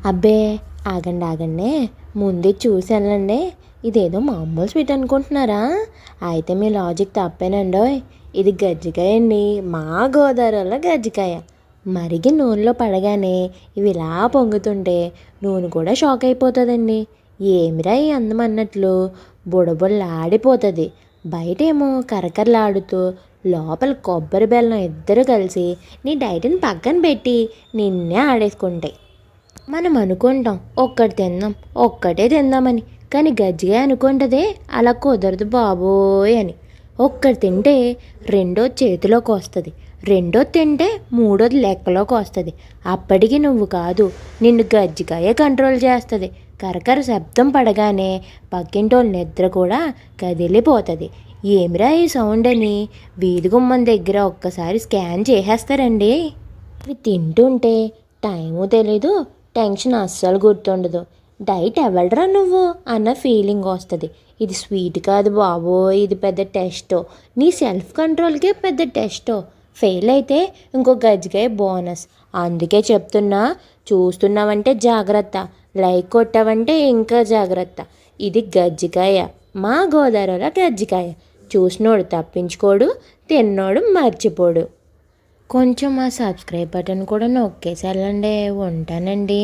అబ్బే, ఆగండి ఆగండి, ముందే చూసి వెళ్ళండి. ఇదేదో మామూలు స్వీట్ అనుకుంటున్నారా? అయితే మీ లాజిక్ తప్పేనండోయ్. ఇది గజ్జికాయ అండి, మా గోదావరిలో గజ్జికాయ. మరిగి నూనెలో పడగానే ఇవి ఇలా పొంగుతుంటే నూనె కూడా షాక్ అయిపోతుందండి. ఏమిరా ఈ అందం అన్నట్లు బుడబుడలాడిపోతుంది. బయటేమో కరకరలాడుతూ లోపల కొబ్బరి బెల్లం ఇద్దరు కలిసి నీ డైట్ని పక్కన పెట్టి నిన్నే ఆడేసుకుంటాయి. మనం అనుకుంటాం ఒక్కటి తిందాం, ఒక్కటే తిందామని. కానీ గజ్జికాయ అనుకుంటుందే అలా కుదరదు బాబోయ్ అని. ఒక్కటి తింటే రెండోది చేతిలోకి వస్తుంది, రెండోది తింటే మూడోది లెక్కలోకి వస్తుంది. అప్పటికి నువ్వు కాదు, నిన్ను గజ్జికాయ కంట్రోల్ చేస్తుంది. కరకర శబ్దం పడగానే పక్కింటోళ్ళ నిద్ర కూడా కదిలిపోతుంది. ఏమిరా ఈ సౌండ్ అని వీధి గుమ్మం దగ్గర ఒక్కసారి స్కాన్ చేసేస్తారండి. ఇవి తింటుంటే టైము తెలీదు, టెన్షన్ అస్సలు గుర్తుండదు. డైట్ ఎవడరా నువ్వు అన్న ఫీలింగ్ వస్తుంది. ఇది స్వీట్ కాదు బాబో, ఇది పెద్ద టెస్టో. నీ సెల్ఫ్ కంట్రోల్కే పెద్ద టెస్టో. ఫెయిల్ అయితే ఇంకో గజ్జికాయ బోనస్. అందుకే చెప్తున్నా, చూస్తున్నావంటే జాగ్రత్త, లైక్ కొట్టావంటే ఇంకా జాగ్రత్త. ఇది గజ్జికాయ, మా గోదావరిలో గజ్జికాయ. చూసినోడు తప్పించుకోడు, తిన్నోడు మర్చిపోడు. కొంచెం ఆ సబ్స్క్రైబ్ బటన్ కూడా నొక్కేసి వెళ్ళండి. ఉంటానండి.